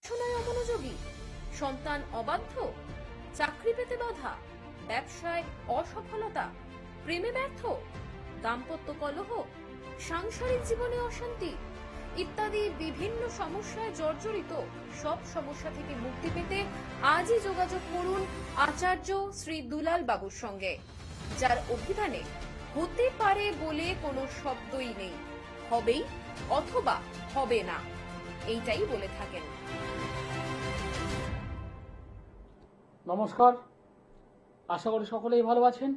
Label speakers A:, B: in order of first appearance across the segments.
A: পড়াশোনায় অমনোযোগী, সন্তান অবাধ্য, চাকরি পেতে বাধা, ব্যবসায় অসফলতা, প্রেমে ব্যর্থ, দাম্পত্য কলহ, সাংসারিক জীবনে অশান্তি ইত্যাদি বিভিন্ন সমস্যায় জর্জরিত সব সমস্যা থেকে মুক্তি পেতে আজই যোগাযোগ করুন আচার্য শ্রী দুলাল বাবুর সঙ্গে, যার অভিধানে হতে পারে বলে কোনো শব্দই নেই, হবেই অথবা হবে না, এইটাই বলে থাকেন।
B: নমস্কার, আশা করি সকলেই ভালো আছেন।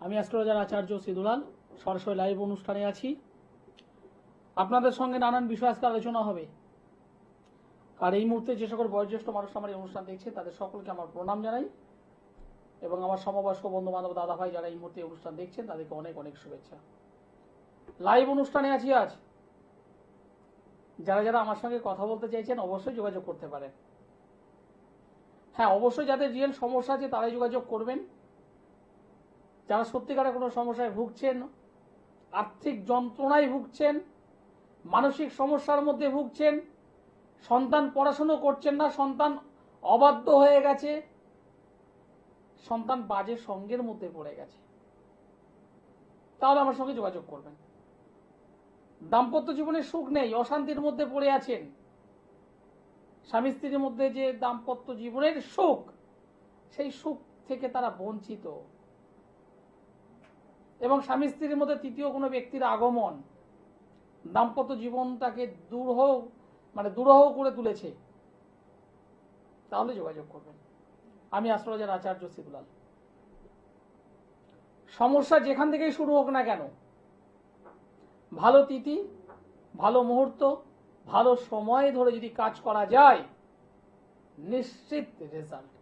B: আমি অ্যাস্ট্রোলজার আচার্য শ্রী দুলাল সরাসরি লাইভ অনুষ্ঠানে আছি। আপনাদের সঙ্গে নানান বিষয় আজকে আলোচনা হবে। আর এই মুহূর্তে যে সকল বয়োজ্যেষ্ঠ মানুষ আমার এই অনুষ্ঠান দেখছে তাদের সকলকে আমার প্রণাম জানাই, এবং আমার সমবয়স্ক বন্ধু বান্ধব দাদা ভাই যারা এই মুহূর্তে অনুষ্ঠান দেখছেন তাদেরকে অনেক অনেক শুভেচ্ছা। লাইভ অনুষ্ঠানে আছি আজ। যারা যারা আমার সঙ্গে কথা বলতে চাইছেন অবশ্যই যোগাযোগ করতে পারেন। হ্যাঁ, অবশ্যই যাদের রিয়েল সমস্যা আছে তারাই যোগাযোগ করবেন। যারা সত্যিকারের কোনো সমস্যায় ভুগছেন, আর্থিক যন্ত্রণায় ভুগছেন, মানসিক সমস্যার মধ্যে ভুগছেন, সন্তান পড়াশুনো করছেন না, সন্তান অবাধ্য হয়ে গেছে, সন্তান বাজে সঙ্গের মধ্যে পড়ে গেছে, তাহলে আমার সঙ্গে যোগাযোগ করবেন। দাম্পত্য জীবনে সুখ নেই, অশান্তির মধ্যে পড়ে আছেন, স্বামী স্ত্রীর মধ্যে যে দাম্পত্য জীবনের সুখ, সেই সুখ থেকে তারা বঞ্চিত, এবং স্বামী স্ত্রীর মধ্যে তৃতীয় কোনো ব্যক্তির আগমন দাম্পত্য জীবনটাকে দুরূহ করে তুলেছে, তাহলে যোগাযোগ করবেন। আমি অ্যাস্ট্রোলজার আচার্য শ্রী দুলাল। সমস্যা যেখান থেকেই শুরু হোক না কেন, ভালো তিথি, ভালো মুহূর্ত, ভালো সময় ধরে যদি কাজ করা যায়, নিশ্চিত রেজাল্ট।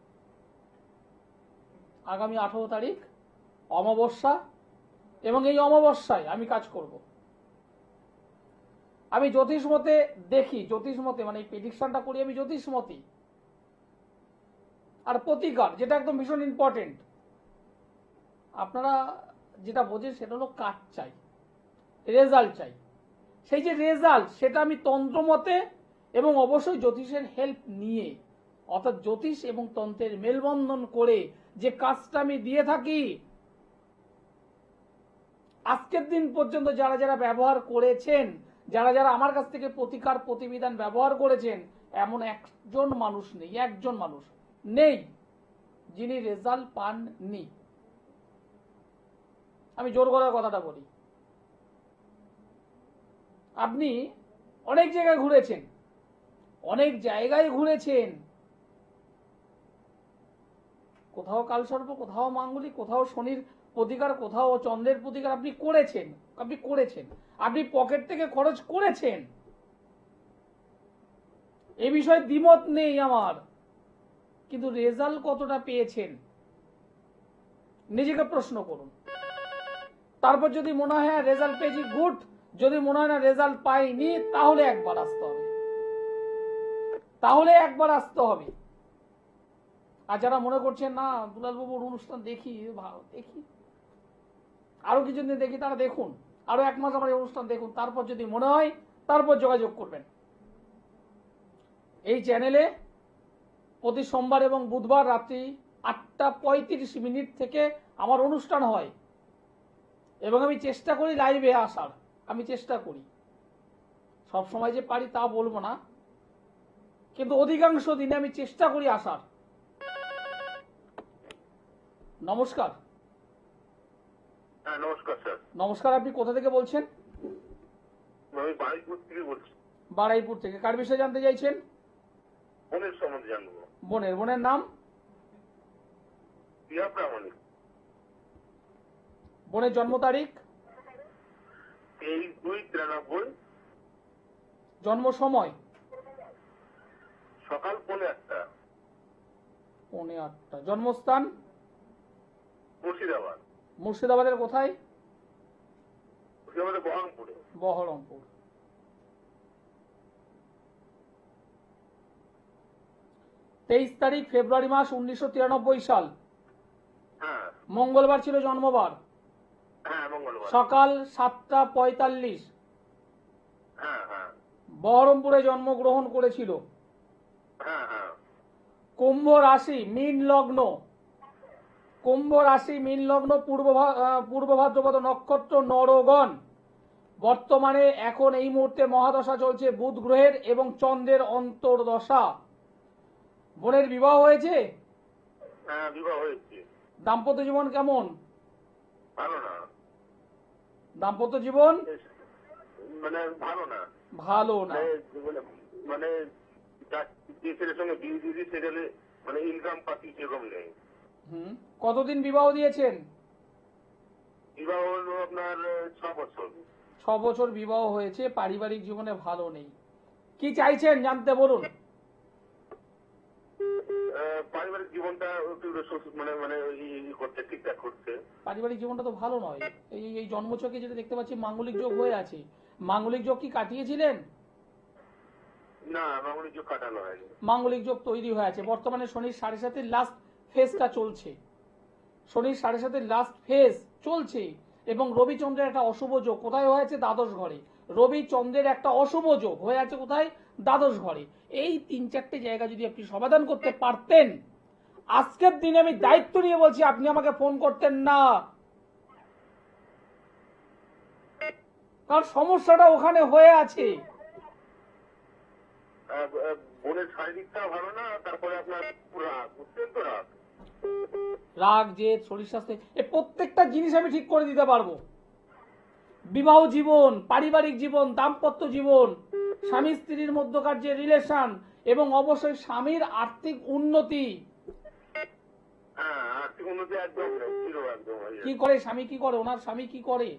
B: আগামী 18 তারিখ অমাবস্যা, এবং এই অমাবস্যায় আমি কাজ করব। আমি জ্যোতিষ মতে দেখি, জ্যোতিষ মতে মানে এই প্রেডিকশনটা করি আমি জ্যোতিষ মতে। আর প্রতিকার, যেটা একদম ভীষণ ইম্পর্টেন্ট, আপনারা যেটা বোঝেন সেটা হলো কাজ চাই, রেজাল্ট চাই। সেই যে রেজাল্ট, সেটা আমি তন্ত্র মতে এবং অবশ্যই জ্যোতিষের হেল্প নিয়ে, অর্থাৎ জ্যোতিষ এবং তন্ত্রের মেলবন্ধন করে যে কাজটা আমি দিয়ে থাকি, আজকের দিন পর্যন্ত যারা যারা ব্যবহার করেছেন, যারা যারা আমার কাছ থেকে প্রতিকার প্রতিবিধান ব্যবহার করেছেন, এমন একজন মানুষ নেই যিনি রেজাল্ট পাননি। আমি জোর গলায় কথাটা বলি। আপনি অনেক জায়গায় ঘুরেছেন, কোথাও কালসর্প, কোথাও মাঙ্গলিক, কোথাও শনির প্রতিকার, কোথাও চন্দ্রের প্রতিকার আপনি করেছেন, আপনি পকেট থেকে খরচ করেছেন, এ বিষয়ে দ্বিমত নেই আমার, কিন্তু রেজাল্ট কতটা পেয়েছেন নিজেকে প্রশ্ন করুন। তারপর যদি মনে হয় রেজাল্ট পেয়েছি, গুড। যদি মনে হয় না রেজাল্ট পাইনি, তাহলে একবার আসতে হবে। আর যারা মনে করছেন না দুলাল বাবুর অনুষ্ঠান দেখি, আরো কিছুদিন দেখি, তারা দেখুন, আরো 1 মাস আমার এই অনুষ্ঠান দেখুন, তারপর যদি মনে হয় তারপর যোগাযোগ করবেন। এই চ্যানেলে প্রতি সোমবার এবং বুধবার রাত্রি 8:35 থেকে আমার অনুষ্ঠান হয়, এবং আমি চেষ্টা করি লাইভে আসার। আমি চেষ্টা করি, সব সময় যে পারি তা বলবো না, কিন্তু অধিকাংশ দিনে আমি চেষ্টা করি আসার। নমস্কার।
C: নমস্কার স্যার।
B: নমস্কার, আপনি কোথা থেকে বলছেন?
C: আমি বারুইপুর থেকে বলছি।
B: বারুইপুর থেকে। কার বিষয়ে জানতে চাইছেন?
C: বোনের সম্বন্ধে জানবো।
B: বোনের নাম?
C: প্রিয়া প্রামাণিক।
B: বোনের জন্ম তারিখ?
C: 23/2/93।
B: জন্ম সময়?
C: সকাল 8:45।
B: 8:45। জন্মস্থান?
C: মুর্শিদাবাদ।
B: মুর্শিদাবাদের কোথায়?
C: মুর্শিদাবাদের বহরমপুরে।
B: বহরমপুর। 23 তারিখ ফেব্রুয়ারি মাস 1993 সাল।
C: হ্যাঁ
B: মঙ্গলবার ছিল জন্মবার।
C: হ্যাঁ, মঙ্গলবার।
B: সকাল 7:45।
C: হ্যাঁ হ্যাঁ।
B: বহরমপুরে জন্মগ্রহণ করেছিল।
C: হ্যাঁ হ্যাঁ
B: কুম্ভ রাশি মীন লগ্ন, কুম্ভ রাশি মীন লগ্ন, পূর্ব ভাদ্রপদ নক্ষত্র, নরগণ। বর্তমানে এখন এই মুহূর্তে মহাদশা চলছে বুধ গ্রহের এবং চন্দ্রের অন্তর্দশা। বোনের বিবাহ হয়েছে?
C: হ্যাঁ বিবাহ হয়েছে।
B: দাম্পত্য জীবন কেমন?
C: ভালো না,
B: দাম্পত্য জীবন
C: মানে ভালো না,
B: ভালো না।
C: মানে যে ছেলের সঙ্গে বিয়ে দিয়েছি সেখানে মানে ইনকাম পাতি সেরকম নেই।
B: কতদিন বিবাহ দিয়েছেন?
C: বিবাহ হলো আপনার 6 বছর।
B: 6 বছর বিবাহ হয়েছে, পারিবারিক জীবনে ভালো নেই। কি চাইছেন জানতে বলুন।
C: পারিবারিক জীবনটা একটু মানে মানে করতে ঠিকঠাক করছে।
B: পারিবারিক জীবনটা তো ভালো নয়। এই জন্মছকে যেটা দেখতে পাচ্ছি মাঙ্গলিক যোগ হয়ে আছে। মাঙ্গলিক যোগ কি কাটিয়েছিলেন?
C: না, মাঙ্গলিক যোগ কাটানো হয়নি।
B: মাঙ্গলিক যোগ তৈরি হয়ে আছে। বর্তমানে শনির 7.5 লাস্ট ফেজটা চলছে, শনির 7.5 লাস্ট ফেজ চলছে এবং রবিচন্দ্রের একটা অশুভ যোগ কোথায় হয়েছে? দ্বাদশ ঘরে। রবি চন্দ্রের একটা অশুভ যোগ হয়ে আছে কোথায়? দ্বাদশ ঘরে। এই 3-4টে জায়গা যদি আপনি সমাধান করতে পারতেন, আজকের দিনে আমি দায়িত্ব নিয়ে বলছি আপনি আমাকে ফোন করতেন না, কারণ সমস্যাটা ওখানে হয়ে আছে।
C: বোনের শারীরিকটা ভালো না, তারপরে আপনার রাগ, বুঝছেন তো,
B: রাগ, জেদ, শরীর স্বাস্থ্য, এই প্রত্যেকটা জিনিস আমি ঠিক করে দিতে পারবো। বিবাহ জীবন, পারিবারিক জীবন, দাম্পত্য জীবন, স্বামী স্ত্রীর মধ্যকার যে রিলেশন এবং অবশ্যই স্বামীর আর্থিক উন্নতি।
C: হ্যাঁ আর্থিক উন্নতি একদম একদম।
B: কি করে স্বামী? কি করে ওনার স্বামী? কি করে?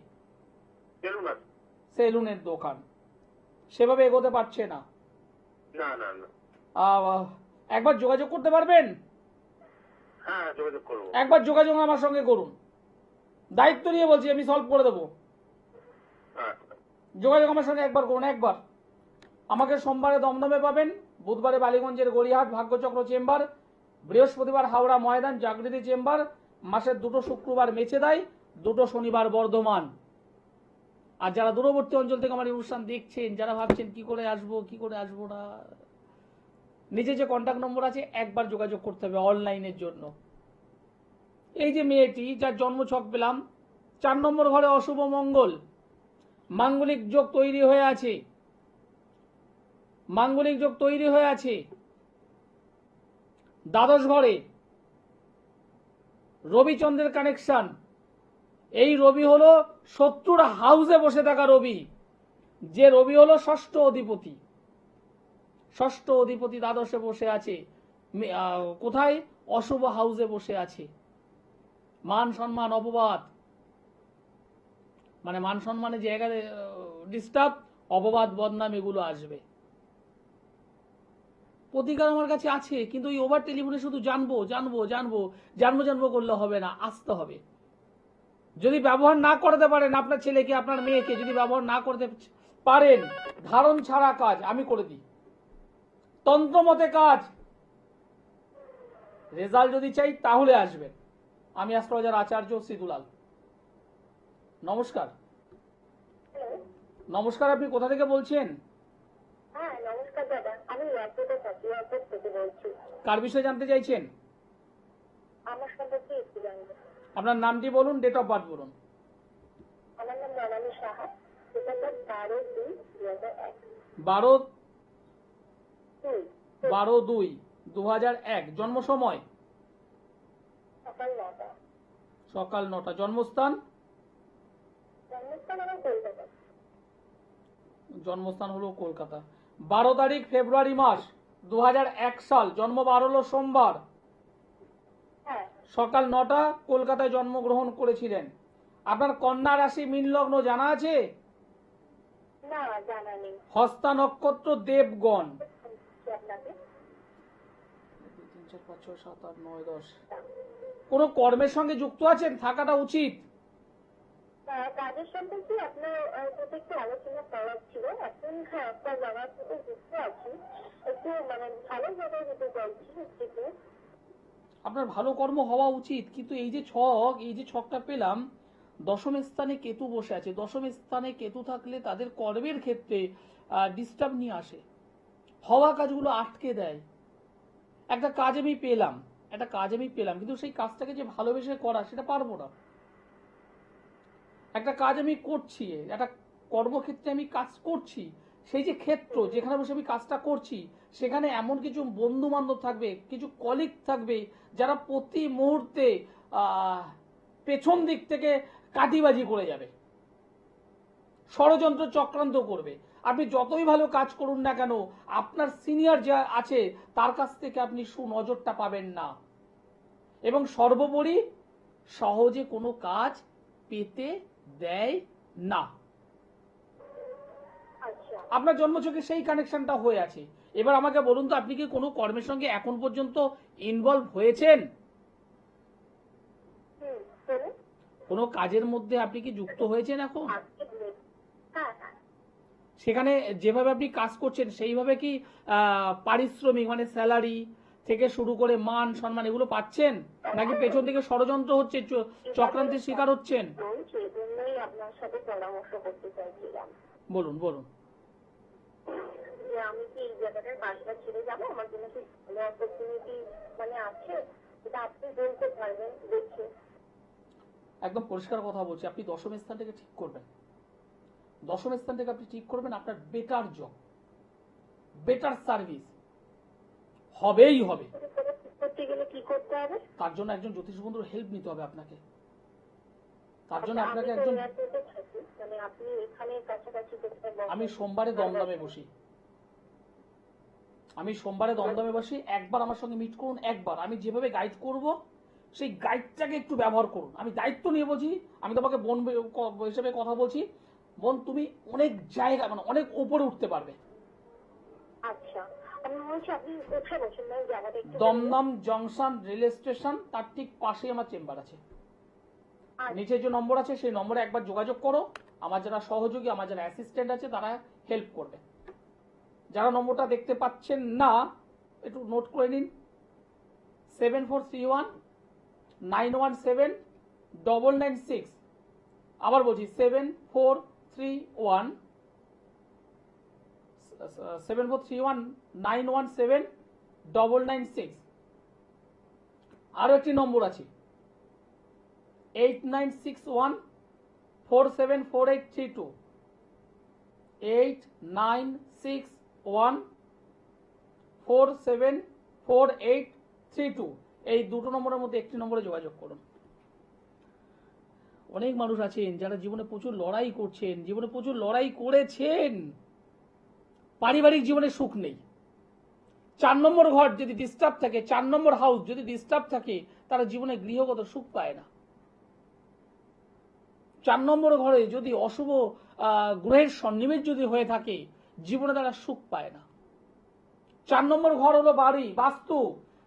B: সেলুনের দোকান। সেভাবে এগোতে পারছে না।
C: না না না।
B: একবার যোগাযোগ করতে পারবেন?
C: হ্যাঁ যোগাযোগ করব।
B: একবার যোগাযোগ আমার সঙ্গে করুন, দায়িত্ব নিয়ে বলছি, আমি সলভ করে দেবো। যোগাযোগ আমার সঙ্গে একবার করুন। একবার আমাকে সোমবারে দমদমে পাবেন, বুধবারে বালিগঞ্জের গড়িয়াহাট ভাগ্যচক্র চেম্বার, বৃহস্পতিবার হাওড়া ময়দান জাগৃতি চেম্বার, মাসের 2টো শুক্রবার মেছেদাই, 2টো শনিবার বর্ধমান। আর যারা দূরবর্তী অঞ্চল থেকে আমার অনুষ্ঠান দেখছেন, যারা ভাবছেন কি করে আসবো কি করে আসবো না, নিচে যে কন্ট্যাক্ট নম্বর আছে একবার যোগাযোগ করতে হবে অনলাইনের জন্য। এই যে মেয়েটি যার জন্মছক পেলাম, 4 নম্বর ঘরে অশুভ মঙ্গল, মাঙ্গলিক যোগ তৈরি হয়ে আছে, মাঙ্গলিক যোগ তৈরি হয়ে আছে। দ্বাদশ ঘরে রবিচন্দ্রের কানেকশন। এই রবি হলো শত্রুর হাউসে বসে থাকা রবি, যে রবি হলো ষষ্ঠ অধিপতি। ষষ্ঠ অধিপতি দ্বাদশে বসে আছে, কোথায়? অশুভ হাউসে বসে আছে। মান সম্মান অপবাদ, মানে মান সম্মানের জায়গায় ডিস্টার্ব, অপবাদ বদনাম এগুলো আসবে। প্রতিকার আমার কাছে আছে, কিন্তু ওই ওভার টেলিফোনে শুধু জানবো জানবো জানবো জানবো জানবো করলে হবে না, আসতে হবে। যদি ব্যবহার না করতে পারেন, আপনার ছেলেকে আপনার মেয়েকে যদি ব্যবহার না করতে পারেন, ধারণ ছাড়া কাজ আমি করে দিই, তন্ত্রমতে কাজ। রেজাল্ট যদি চাই তাহলে আসবেন। আমি অ্যাস্ট্রোলজার আচার্য সিদুলাল। নমস্কার। নমস্কার, আপনি কোথা থেকে বলছেন?
D: হ্যাঁ নমস্কার দাদা, আমি এয়ারপোর্টে থাকি, এয়ারপোর্ট থেকে বলছি।
B: কার বিষয়ে জানতে চাইছেন?
D: আমার সম্পর্কে একটু জানবো।
B: আপনার নামটি বলুন, ডেট অফ বার্থ বলুন।
D: আমার নাম মনালী সাহা, এটা 12/2/2001।
B: 12/2/2001। জন্ম সময়?
D: সকাল 9টা।
B: সকাল 9টা। জন্মস্থান?
D: জন্মস্থান আমার কলকাতা।
B: জন্মস্থান হলো কলকাতা। 12 তারিখ ফেব্রুয়ারি মাস 2001 সাল। জন্মবার হলো সোমবার।
D: হ্যাঁ।
B: সকাল 9টা, কলকাতায় জন্মগ্রহণ করেছিলেন। আপনার কন্যা রাশি মীন লগ্ন জানা আছে?
D: না জানা নেই।
B: হস্তা নক্ষত্র, দেবগণ।
D: আপনাকে
B: 2 3 4 5 6 7 8 9 10। কোন কর্মের সঙ্গে যুক্ত আছেন? থাকাটা উচিত।
D: কাজের সম্পর্কে আপনার সাথে একটু আলোচনা করার ছিল। এখন হ্যাঁ একটা জায়গার সাথে যুক্ত আছি, একটু মানে ভালো জায়গায় যেতে চাইছি। একটু
B: আপনার ভালো কর্ম হওয়া উচিত, কিন্তু এই যে ছক, এই যে ছকটা পেলাম, দশম স্থানে কেতু বসে আছে। দশম স্থানে কেতু থাকলে তাদের কর্মের ক্ষেত্রে ডিস্টার্ব নিয়ে আসে, হওয়া কাজগুলো আটকে দেয়। একটা কাজ আমি পেলাম, কিন্তু সেই কাজটাকে যে ভালোবেসে করা সেটা পারবো না। একটা কাজ আমি করছি, একটা কর্মক্ষেত্রে আমি কাজ করছি, সেই যে ক্ষেত্র যেখানে বসে আমি কাজটা করছি সেখানে এমন কিছু বন্ধু বান্ধব থাকবে, কিছু কলিগ থাকবে যারা প্রতি মুহূর্তে পেছন দিক থেকে কাটিবাজি করে যাবে, ষড়যন্ত্র চক্রান্ত করবে। আপনি যতই ভালো কাজ করুন না কেন, আপনার সিনিয়র যা আছে তার কাছ থেকে আপনি সুনজরটা পাবেন না, এবং সর্বোপরি সহজে কোনো কাজ পেতে দেয় না।
D: আচ্ছা।
B: আপনার জন্মছকে সেই কানেকশনটা হয়ে আছে। এবার আমাকে বলুন তো, আপনি কি কোনো কর্মের সঙ্গে এখন পর্যন্ত ইনভলভ হয়েছেন?
D: বলুন।
B: কোনো কাজের মধ্যে আপনি কি যুক্ত হয়েছেন এখন?
D: হ্যাঁ হ্যাঁ।
B: সেখানে যেভাবে আপনি কাজ করছেন সেইভাবে কি পারিশ্রমিক মানে স্যালারি থেকে শুরু করে মান সম্মান এগুলো পাচ্ছেন, নাকি পেছন থেকে ষড়যন্ত্র হচ্ছে, চক্রান্তের শিকার হচ্ছেন?
D: সেই জন্যই আপনার সাথে পরামর্শ করতে চাইছিলাম।
B: বলুন বলুন।
D: যে আমি কি এই জায়গাটার কাজটা ছেড়ে যাবো? আমার জন্য কি ভালো অপরচুনিটি মানে আছে, এটা আপনি বলতে পারবেন দেখে।
B: একদম পরিষ্কার কথা বলছি, আপনি দশম স্থানটাকে ঠিক করবেন। দশম স্থানটাকে আপনি ঠিক করবেন, আপনার বেটার জব, বেটার সার্ভিস হবেই হবে।
D: করতে গেলে কি করতে হবে?
B: তার জন্য একজন জ্যোতিষ বন্ধুর হেল্প নিতে হবে আপনাকে। তার জন্য
D: আমি
B: আপনাকে
D: তো
B: একজন,
D: এয়ারপোর্টে থাকি, মানে আপনি এখানে কাছাকাছি কোথায় বসেন?
B: আমি সোমবারে দমদমে বসি, একবার আমার সঙ্গে মিট করুন। একবার আমি যেভাবে গাইড করব সেই গাইডটাকে একটু ব্যবহার করুন। আমি দায়িত্ব নিয়ে বলছি, আমি তোমাকে বোন হিসেবে কথা বলছি। বোন, তুমি অনেক জায়গা মানে অনেক উপরে উঠতে পারবে।
D: আচ্ছা, আমি বলছি আপনি কোথায় বসেন? মানে জায়গাটা একটু
B: দমদম জংশন রেল স্টেশন, তার ঠিক পাশেই আমার চেম্বার আছে। নিচে যে নম্বর আছে সেই নম্বরে একবার যোগাযোগ করো। আমার যারা সহযোগী, আমার যারা অ্যাসিস্ট্যান্ট আছে তারা হেল্প করবে। যারা নম্বরটা দেখতে পাচ্ছেন না একটু নোট করে নিন, 7431917996। আবার বলছি 7431917996। আরো একটি নম্বর আছে 8961474832, 8961474832। এই দুটো নম্বরের মধ্যে একটি নম্বরে যোগাযোগ করুন। অনেক মানুষ আছেন যারা জীবনে প্রচুর লড়াই করছেন, জীবনে প্রচুর লড়াই করেছেন, পারিবারিক জীবনে সুখ নেই। 4 নম্বর ঘর যদি ডিস্টার্ব থাকে, 4 নম্বর হাউস যদি ডিস্টার্ব থাকে, তারা জীবনে গৃহগত সুখ পায় না। 4 নম্বর ঘরে যদি অশুভ গ্রহের সন্নিবেশ যদি হয়ে থাকে, জীবনে তারা সুখ পায় না। 4 নম্বর ঘর হলো বাড়ি, বাস্তু।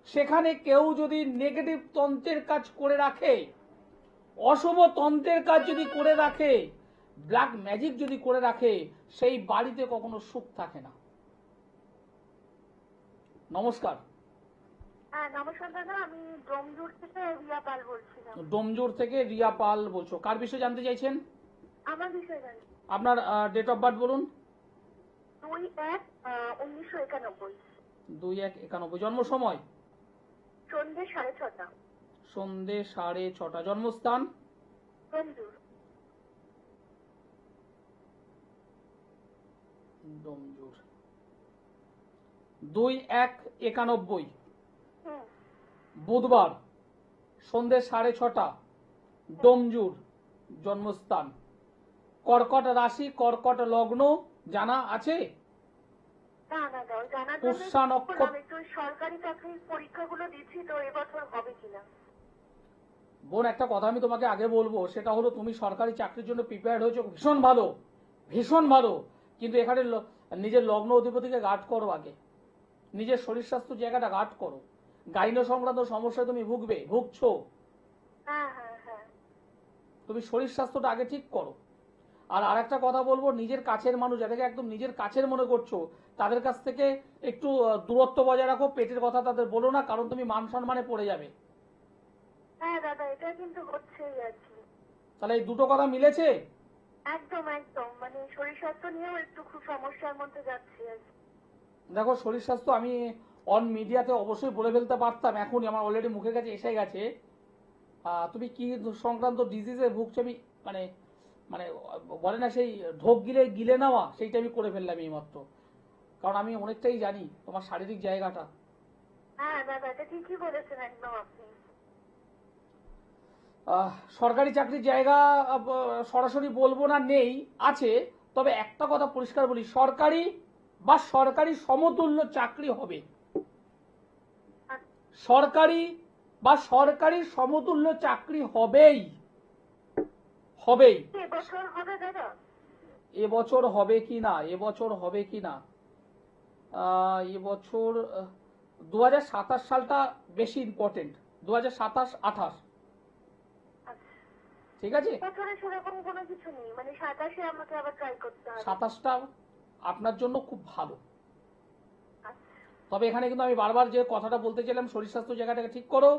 B: সেখানে কেউ যদি নেগেটিভ তন্ত্রের কাজ করে রাখে, অশুভ তন্ত্রের কাজ যদি করে রাখে, ব্ল্যাক ম্যাজিক যদি করে রাখে, সেই বাড়িতে কখনো সুখ থাকে না। নমস্কার।
D: নমস্কার দাদা, আমি ডোমজুর থেকে রিয়া পাল বলছিলাম।
B: ডোমজুর থেকে রিয়া পাল বলছো, কার বিষয়ে জানতে চাইছেন?
D: আমার বিষয় জানি।
B: আপনার ডেট অফ বার্থ বলুন।
D: 2-1-1991।
B: 2-1-91। জন্ম সময়?
D: সন্ধ্যে 6:30।
B: সন্ধ্যে 6:30। জন্মস্থান?
D: ডোমজুর।
B: ডোমজুর। 2-1-91। বুধবার সন্ধ্যে 6:30, ডোমজুর জন্মস্থান। কর্কট রাশি, কর্কট লগ্ন জানা আছে? পুষ্যা নক্ষত্র।
D: সরকারি চাকরির পরীক্ষাগুলো দিচ্ছি তো এবছর হবে কিনা।
B: বোন, একটা কথা আমি তোমাকে আগে বলবো, সেটা হলো তুমি সরকারি চাকরির জন্য প্রিপেয়ার্ড হয়েছো, ভীষণ ভালো, ভীষণ ভালো। কিন্তু এখানে নিজের লগ্ন অধিপতিকে গার্ড করো আগে, নিজের শরীর স্বাস্থ্য জায়গাটা গার্ড করো। গাইনো সংক্রান্ত সমস্যায় তুমি ভুগছো। তুমি শরীর স্বাস্থ্যটা আগে ঠিক করো। আর আরেকটা কথা বলবো, নিজের কাছের মানুষ যাদেরকে একদম নিজের কাছের মনে করছো তাদের কাছ থেকে একটু দূরত্ব বজায় রাখো। পেটের কথা তাদের বলো না, কারণ তুমি মান সম্মানে পড়ে যাবে।
D: হ্যাঁ দাদা, এটা কিন্তু হচ্ছেই আর কি।
B: তাহলে এই দুটো কথা মিলেছে?
D: একদম একদম, মানে শরীর স্বাস্থ্য নিয়েও একটু খুব সমস্যার মধ্যে যাচ্ছি আর কি।
B: দেখো, শরীর স্বাস্থ্য আমি অন মিডিয়াতে অবশ্যই বলে ফেলতে পারতাম, এখনই আমার অলরেডি মুখের কাছে এসে গেছে। তুমি কি সংক্রান্ত ডিজিজে ভুগছো আমি মানে মানে বলে না সেই ঢোক গিলে গিলে নেওয়া, সেইটা আমি করে ফেললাম এই মাত্র। কারণ আমি অনেকটাই জানি তোমার শারীরিক জায়গাটা।
D: হ্যাঁ দাদা, এটা ঠিকই বলেছেন একদম আপনি।
B: সরকারি চাকরির জায়গা সরাসরি বলবো না নেই, আছে। তবে একটা কথা পরিষ্কার বলি, সরকারি বা সরকারি সমতুল্য চাকরি হবে। সরকারি বা সরকারি সমতুল্য চাকরি হবেই হবেই।
D: এবছর হবে দাদা?
B: এবছর হবে কি না, এবছর হবে কি না, এবছর 2027 সালটা বেশি ইম্পর্টেন্ট, 2027-28। ঠিক আছে,
D: এবছরে সেরকম কোনো কিছু নেই, মানে 27-এ আমাকে আবার ট্রাই করতে হবে।
B: 27টা আপনার জন্য খুব ভালো।
D: আচ্ছা।
B: তবে এখানে কিন্তু আমি বারবার যে কথাটা বলতে চাইলাম, শরীর স্বাস্থ্য জায়গাটাকে ঠিক করো,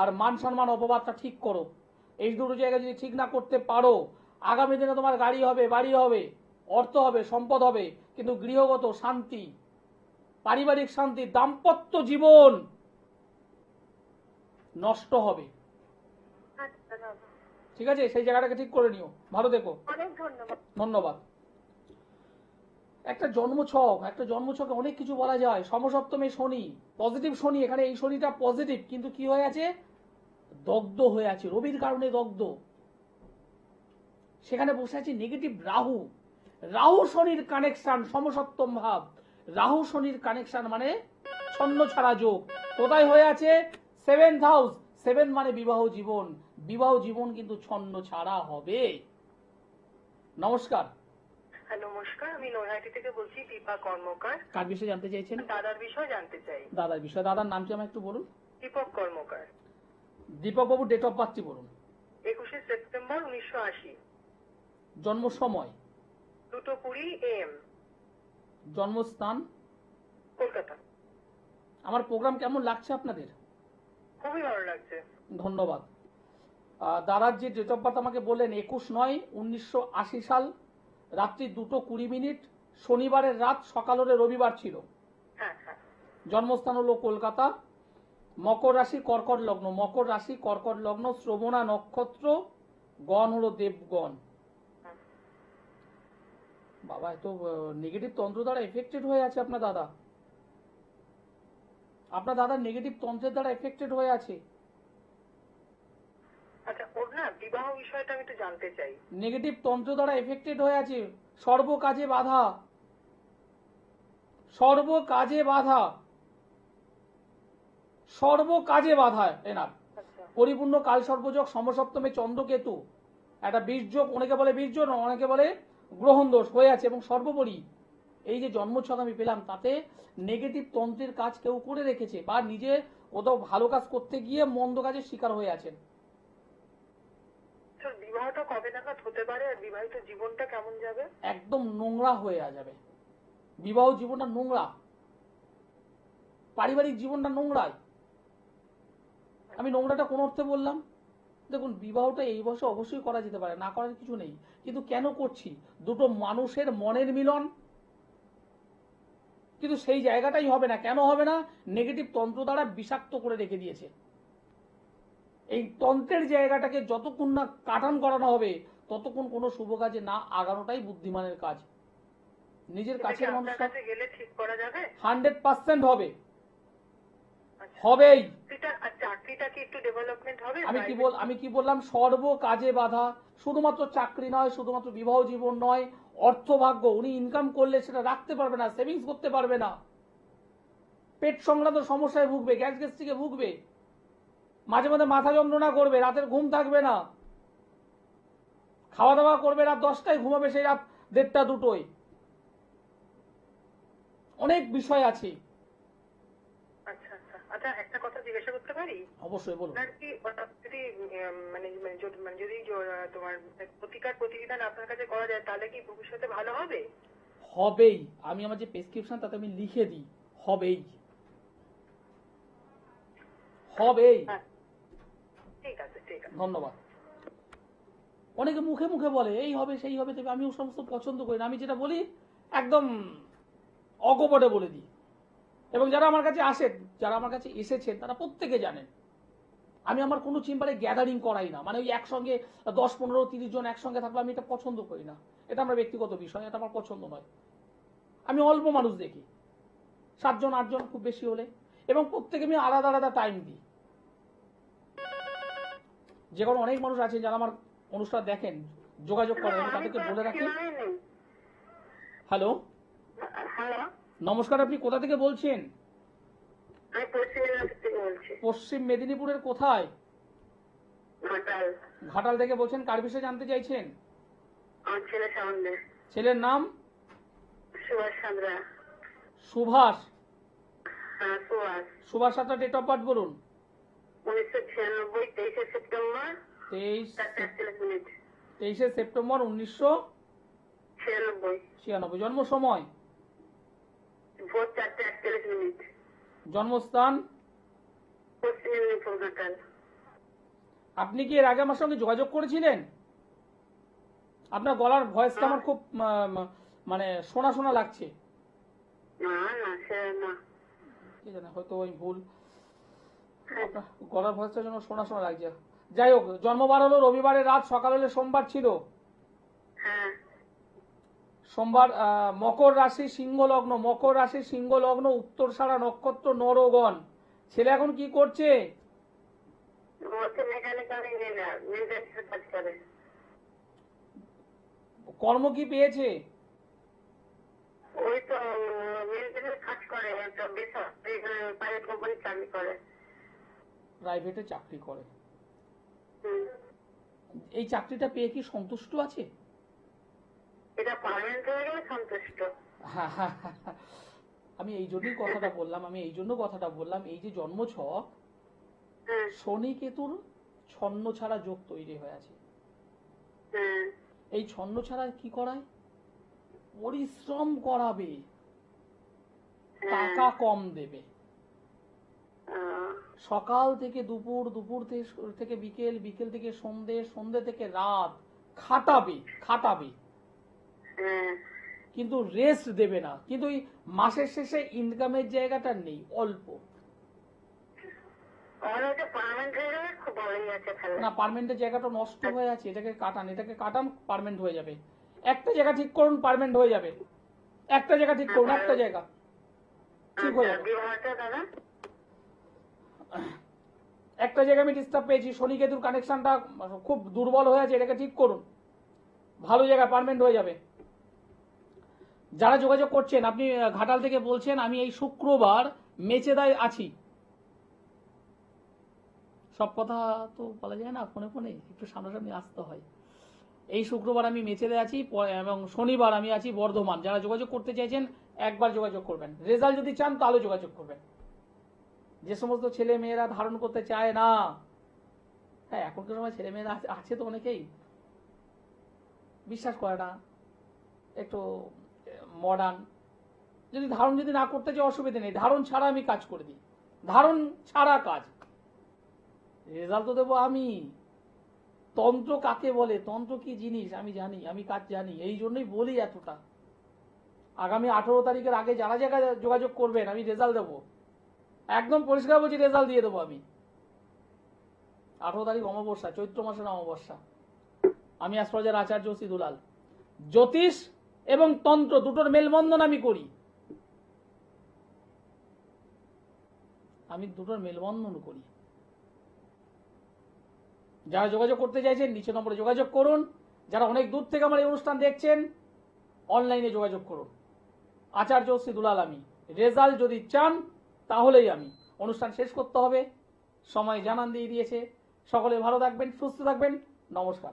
B: আর মান সম্মান অপবাদটা ঠিক করো। এই দুটো জায়গা যদি ঠিক না করতে পারো, আগামী দিনে তোমার গাড়ি হবে, বাড়ি হবে, অর্থ হবে, সম্পদ হবে, কিন্তু গৃহগত শান্তি, পারিবারিক শান্তি, দাম্পত্য জীবন নষ্ট হবে।
D: আচ্ছা দাদা,
B: ঠিক আছে, সেই জায়গাটাকে ঠিক করে নিও। ভালো দেখো,
D: অনেক ধন্যবাদ।
B: ধন্যবাদ। একটা জন্মছকে অনেক কিছু বলা যায়। সমসপ্তমে শনি, পজিটিভ শনি, এখানে এই শনিটা পজিটিভ, কিন্তু কি হয়ে আছে, দগ্ধ হয়ে আছে, রবির কারণে দগ্ধ। সেখানে বসে আছে নেগেটিভ রাহু। রাহু শনির কানেকশন, সমসপ্তম ভাব, রাহু শনির কানেকশন মানে ছন্ন ছাড়া যোগ। কোথায় হয়ে আছে, 7th হাউস। 7 মানে বিবাহ জীবন, বিবাহ জীবন কিন্তু ছন্ন ছাড়া হবে। নমস্কার।
E: হ্যাঁ নমস্কার, আমি নৈহাটি থেকে বলছি, দীপা কর্মকার।
B: কার বিষয়ে জানতে চাইছেন?
E: দাদার বিষয় জানতে চাই।
B: দাদার বিষয়। দাদার নামটি আমায় একটু বলুন।
E: দীপক কর্মকার।
B: দীপক বাবু, ডেট অফ বার্থটি বলুন।
E: 21শে সেপ্টেম্বর 1980,
B: জন্ম সময়,
E: 2:20 AM,
B: জন্মস্থান,
E: কলকাতা।
B: আমার প্রোগ্রাম কেমন লাগছে আপনাদের?
E: খুবই ভালো লাগছে।
B: ধন্যবাদ। দাদার যে ডেট অফ বার্থ আমাকে বললেন, 21/9/1980 সাল, রাত্রি 2:20, শনিবারের রাত, সকাল হলে রবিবার ছিল।
E: হ্যাঁ হ্যাঁ।
B: জন্মস্থান হলো কলকাতা। মকর রাশি, কর্কট লগ্ন, মকর রাশি, কর্কট লগ্ন, শ্রবণা নক্ষত্র, গণ হলো দেবগণ। বাবা, এত নেগেটিভ তন্ত্র দ্বারা এফেক্টেড হয়ে আছে আপনার দাদা। আপনার দাদা নেগেটিভ তন্ত্রের দ্বারা এফেক্টেড হয়ে আছে।
E: আচ্ছা, ওর না বিবাহ বিষয়টা আমি একটু জানতে চাই।
B: নেগেটিভ তন্ত্র দ্বারা এফেক্টেড হয়ে আছে, সর্বকাজে বাধা, সর্বকাজে বাধা, সর্বকাজে বাধা এনার।
E: আচ্ছা।
B: পরিপূর্ণ কাল সর্বযোগ, সমসপ্তমে চন্দ্রকেতু, একটা বীর্যোগ, অনেকে বলে বীর্য, অনেকে বলে গ্রহণ দোষ হয়ে আছে। এবং সর্বোপরি এই যে জন্মছক আমি পেলাম, তাতে নেগেটিভ তন্ত্রের কাজ কেউ করে রেখেছে, বা নিজে কোথাও ভালো কাজ করতে গিয়ে মন্দ কাজের শিকার হয়ে আছেন।
E: বিবাহটা কবে নাগাদ হতে পারে, আর বিবাহিত জীবনটা কেমন যাবে?
B: একদম নোংরা হয়ে যাবে। বিবাহ জীবনটা নোংরা, পারিবারিক জীবনটা নোংরায়। আমি নোংরাটা কোন অর্থে বললাম? দেখুন, বিবাহটা এই বয়সে অবশ্যই করা যেতে পারে, না করার কিছু নেই, কিন্তু কেন করছি, দুটো মানুষের মনের মিলন, কিন্তু সেই জায়গাটাই হবে না। কেন হবে না? নেগেটিভ তন্ত্র দ্বারা বিষাক্ত করে রেখে দিয়েছে। এই তন্ত্রের জায়গাটাকে যতক্ষণ না কাটান করানো হবে, ততক্ষণ কোনো শুভ কাজে না আগানোটাই বুদ্ধিমানের কাজ। নিজের কাছের মানুষের
E: কাছে গেলে ঠিক করা যাবে?
B: 100% হবে, হবেই।
E: চাকরিটা কি একটু ডেভেলপমেন্ট হবে?
B: আমি কি বললাম, সর্ব কাজে বাধা। শুধুমাত্র চাকরি নয়, শুধুমাত্র বিবাহ জীবন নয়, অর্থভাগ্য, উনি ইনকাম করলে সেটা রাখতে পারবে না, সেভিংস করতে পারবে না, পেট সংক্রান্ত সমস্যায় ভুগবে, গ্যাস্ট্রিকে ভুগবে, মাঝে মাঝে মাথা যন্ত্রণা করবে, রাতের ঘুম থাকবে না, খাওয়া দাওয়া করবে রাত 10টায়, ঘুমাবে সেই রাত 1:30-2টোয়। অনেক বিষয় আছে।
E: আচ্ছা আচ্ছা আচ্ছা, একটা কথা জিজ্ঞাসা করতে পারি?
B: অবশ্যই বলুন।
E: আপনার কি যদি যদি তোমার প্রতিকার প্রতিবিধান আপনার কাছে করা যায়, তাহলে কি ভবিষ্যতে ভালো হবে?
B: হবেই। আমি আমার যে প্রেসক্রিপশন, তাতে আমি লিখে দিই, হবেই, হবেই।
E: ঠিক আছে, ঠিক আছে।
B: ধন্যবাদ। অনেকে মুখে মুখে বলে এই হবে সেই হবে, তবে আমি ও সমস্ত পছন্দ করি না। আমি যেটা বলি একদম অকপটে বলে দিই। এবং যারা আমার কাছে আসেন, যারা আমার কাছে এসেছেন, তারা প্রত্যেকে জানেন আমি আমার কোনো চেম্বারে গ্যাদারিং করাই না। মানে ওই একসঙ্গে 10, 15, 30 জন একসঙ্গে থাকলে আমি এটা পছন্দ করি না। এটা আমার ব্যক্তিগত বিষয়, এটা আমার পছন্দ নয়। আমি অল্প মানুষ দেখি, 7 জন 8 জন খুব বেশি হলে, এবং প্রত্যেকে আমি আলাদা আলাদা টাইম দিই। যে কোনো অনেক মানুষ আছেন যারা আমার অনুষ্ঠান দেখেন, যোগাযোগ করেন, আমি তাদেরকে বলে রাখি। হ্যালো,
D: হ্যালো,
B: নমস্কার, আপনি কোথা থেকে বলছেন?
D: আমি পশ্চিম মেদিনীপুর থেকে বলছি।
B: পশ্চিম মেদিনীপুরের কোথায়?
D: ঘাটাল।
B: ঘাটাল থেকে বলছেন। কার বিষয়ে জানতে চাইছেন?
D: আমার ছেলে সম্বন্ধে।
B: ছেলের নাম?
D: সুভাষ চন্দ্রা।
B: সুভাষ।
D: হ্যাঁ, Subhash.
B: Subhash Santra, date of birth বলুন।
D: 1996, 23শে সেপ্টেম্বর
B: 23
D: 4:43।
B: সেপ্টেম্বর 1996।
D: 96।
B: জন্ম সময়?
D: ভোর 4:48।
B: জন্মস্থান?
D: পশ্চিম মেদিনীপুর, ঘাটাল।
B: আপনি কি এর আগে আমার সঙ্গে যোগাযোগ করেছিলেন? আপনার গলার ভয়েসটা আমার খুব মানে শোনা শোনা লাগছে।
D: না না, সে না।
B: কি জানে, হয়তো ওই ভুল, আপনার গলার ভয়েসটা যেন শোনা শোনা লাগছে। যাই হোক, জন্মবার হলো রবিবারের রাত, সকাল হলে সোমবার ছিল।
D: হ্যাঁ।
B: সোমবার, মকর রাশি সিংহ লগ্ন, মকর রাশি সিংহ লগ্ন, উত্তর সারা নক্ষত্র, নরগণ। ছেলে এখন কি করছে?
D: বলছে মেকানিক্যাল ইঞ্জিনিয়ার, মেনটেন্সের কাজ করে।
B: কর্ম কি পেয়েছে?
D: ওই তো মেনটেন্সের কাজ করে, একটা বেসরকারি প্রাইভেট কোম্পানি চাকরি করে।
B: প্রাইভেটে চাকরি করে।
D: হুম।
B: এই চাকরিটা পেয়ে কি সন্তুষ্ট আছে?
D: এটা পার্মানেন্ট হয়ে গেলে সন্তুষ্ট।
B: আমি এই জন্যই কথাটা বললাম, এই যে জন্মছক,
D: হ্যাঁ।
B: শনি কেতুর ছন্ন ছাড়া যোগ তৈরি হয়ে আছে।
D: হ্যাঁ।
B: এই ছন্ন ছাড়া কি করায়? পরিশ্রম করাবে, টাকা কম দেবে। সকাল থেকে দুপুর, দুপুর থেকে বিকেল, বিকেল থেকে সন্ধে, সন্ধে থেকে রাত খাটাবে।
D: হ্যাঁ।
B: কিন্তু রেস্ট দেবে না। কিন্তু এই মাসের শেষে ইনকামের জায়গাটা নেই, অল্প।
D: পার্মানেন্ট হয়ে গেলে খুব ভালোই আছে।
B: না, পার্মানেন্টের জায়গাটা নষ্ট হয়ে আছে, এটাকে কাটান, পার্মানেন্ট হয়ে যাবে। একটা জায়গা ঠিক করুন, পার্মানেন্ট হয়ে যাবে। একটা জায়গা ঠিক করুন, একটা জায়গা ঠিক হয়ে যাবে। একটা জায়গায় আমি ডিস্টার্ব পেয়েছি, শনি কেতুর কানেকশনটা খুব দুর্বল হয়ে আছে, এটাকে ঠিক করুন, ভালো জায়গা পার্মানেন্ট হয়ে যাবে। যারা যোগাযোগ করছেন, আপনি ঘাটাল থেকে বলছেন, আমি এই শুক্রবার মেচেদায় আছি। সব কথা তো বলা যায় না ফোনে ফোনে, একটু সামনাসামনি আসতে হয়। এই শুক্রবার আমি মেচেদায় আছি, এবং শনিবার আমি আছি বর্ধমান। যারা যোগাযোগ করতে চাইছেন একবার যোগাযোগ করবেন। রেজাল্ট যদি চান তাহলে যোগাযোগ করবেন। যে সমস্ত ছেলে মেয়েরা ধারণ করতে চায় না, হ্যাঁ এখনকার সময় ছেলে মেয়েরা আছে তো অনেকেই বিশ্বাস করে না, একটু মডার্ন, যদি ধারণ যদি না করতে চাই অসুবিধা নেই, ধারণ ছাড়া আমি কাজ করে দিই, ধারণ ছাড়া কাজ। রেজাল্ট তো দেবো আমি। তন্ত্র কাকে বলে, তন্ত্র কি জিনিস আমি জানি, আমি কাজ জানি, এই জন্যই বলি এতটা। আগামী 18 তারিখের আগে যারা জায়গায় যোগাযোগ করবেন আমি রেজাল্ট দেবো, একদম পরিষ্কার বলছি, রেজাল্ট দিয়ে দেবো আমি। 18 তারিখ অমাবস্যা, চৈত্র মাসের অমাবস্যা। আমি অ্যাস্ট্রোলজার আচার্য শ্রী দুলাল। জ্যোতিষ এবং তন্ত্র দুটোর মেলবন্ধন আমি করি, যারা যোগাযোগ করতে চাইছেন নিচে নম্বরে যোগাযোগ করুন। যারা অনেক দূর থেকে আমার এই অনুষ্ঠান দেখছেন অনলাইনে যোগাযোগ করুন। আচার্য শ্রী দুলাল আমি। রেজাল্ট যদি চান তাহলেই আমি। অনুষ্ঠান শেষ করতে হবে, সময় জানান দিয়ে দিয়েছে। সকলে ভালো থাকবেন, সুস্থ থাকবেন, নমস্কার।